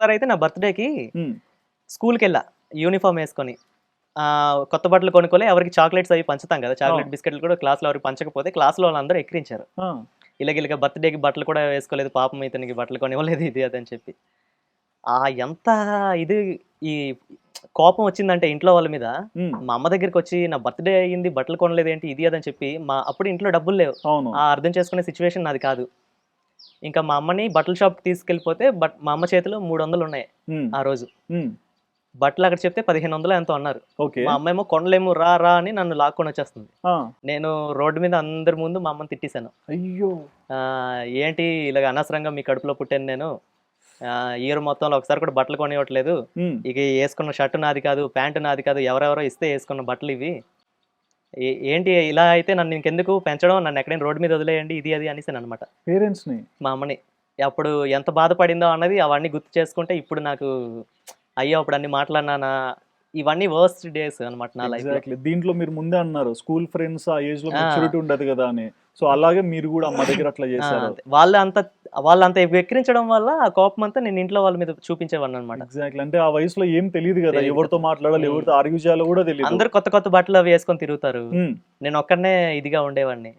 ఒకసారైతే నా బర్త్‌డేకి హ్మ్. స్కూల్‌కెళ్ళా యూనిఫార్మ్ యేసుకొని. కొత్త బట్టలు కొనుక్కోలే ఎవరికి చాక్లెట్స్ అవి పంచుతాం గదా! ఆ! చాక్లెట్ బిస్కెట్‌లు కూడా క్లాస్‌లో ఎవరికి పంచకపోతే క్లాస్‌లో వాళ్ళందరూ ఎక్కిరించారు. ఆ! ఇలాగ బర్త్‌డేకి బట్టలు కూడా వేసుకోలేదు పాపం ఇతనికి బట్టలు కొనివ్వలేదు ఇది అది అని చెప్పి. ఎంత ఇది ఈ కోపం వచ్చిందంటే ఇంట్లో వాళ్ళ మీద, హ్మ్. మా అమ్మ దగ్గరికొచ్చి నా బర్త్‌డే అయింది బట్టలు కొనలేదేంటి ఇది అది అని చెప్పి అప్పుడు ఇంట్లో డబ్బులు లేవు. అవును. అర్థం చేసుకునే సిట్యుయేషన్ నాది కాదు. ఇంకా మా అమ్మని బట్టల షాప్‌కి తీసుకెళ్ళిపోతే మా అమ్మ చేతిలో 300 ఉన్నాయి హ్మ్. ఆ రోజు. హ్మ్. బట్టలు అక్కడ చెప్తే 1500 ఎంతో అన్నారు. ఓకే. మా అమ్మేమో కొనలేము రా రా అని నన్ను లాక్కొనొచ్చేస్తుంది. ఆ! నేను రోడ్డు మీద అందరి ముందు మా అమ్మని తిట్టేసాను. అయ్యో! ఏంటి ఇలాగ అనవసరంగా మీ కడుపులో పుట్టాను నేను. ఇయర్ మొత్తంలో ఒకసారి కూడా బట్టలు కొనివ్వట్లేదు. హ్మ్. ఇక యేసుకున్న షర్ట్ నాది కాదు, ప్యాంట్ నాది కాదు. ఎవరెవరో ఇస్తే యేసుకున్న బట్టలివి. ఏంటి ఇలా అయితే నన్ను ఇంకెందుకు పెంచడం, నన్ను ఎక్కడైనా రోడ్డు మీద వదిలేయండి ఇది అది అనేసాననమాట పేరెంట్స్‌ని. మా అమ్మని. అప్పుడు ఎంత బాధపడిందో అన్నది అవన్నీ గుర్తు చేసుకుంటే ఇప్పుడు నాకు అయ్యో! అప్పుడు అన్ని మాటలన్నానా ఇవన్నీ వర్స్ట్ డేస్ అనమాట నా లైఫ్‌లో. ఎగ్జాక్ట్‌లీ. దీంట్లో మీరు ముందే అన్నారు. స్కూల్ ఫ్రెండ్స్ ఆ ఏజ్‌లో ఆ! మెచ్యూరిటీ ఉండదు గదా! అని. సో, అలాగే మీరు గూడా అమ్మ దగ్గర అట్లా జేశారు. అంతే. వాళ్ళంత వెక్కిరించడం వల్ల ఆ కోపమంతా నేను ఇంట్లో వాళ్ళ మీద చూపించేవాడిననమాట. ఎగ్జాక్ట్‌లీ. అంటే ఆ వయసులో ఏం తెలీదు గదా! తెలీదు ఎవరితో కదా! మాట్లాడాలి, హ్మ్. ఎవరితో ఆర్గ్యూ చేయాలో గూడా తెలీదు. అందరూ కొత్త కొత్త బట్టలవి యేసుకొని తిరుగుతారు. హ్మ్. నేనొక్కడినే ఇదిగా ఉండేవాడిని.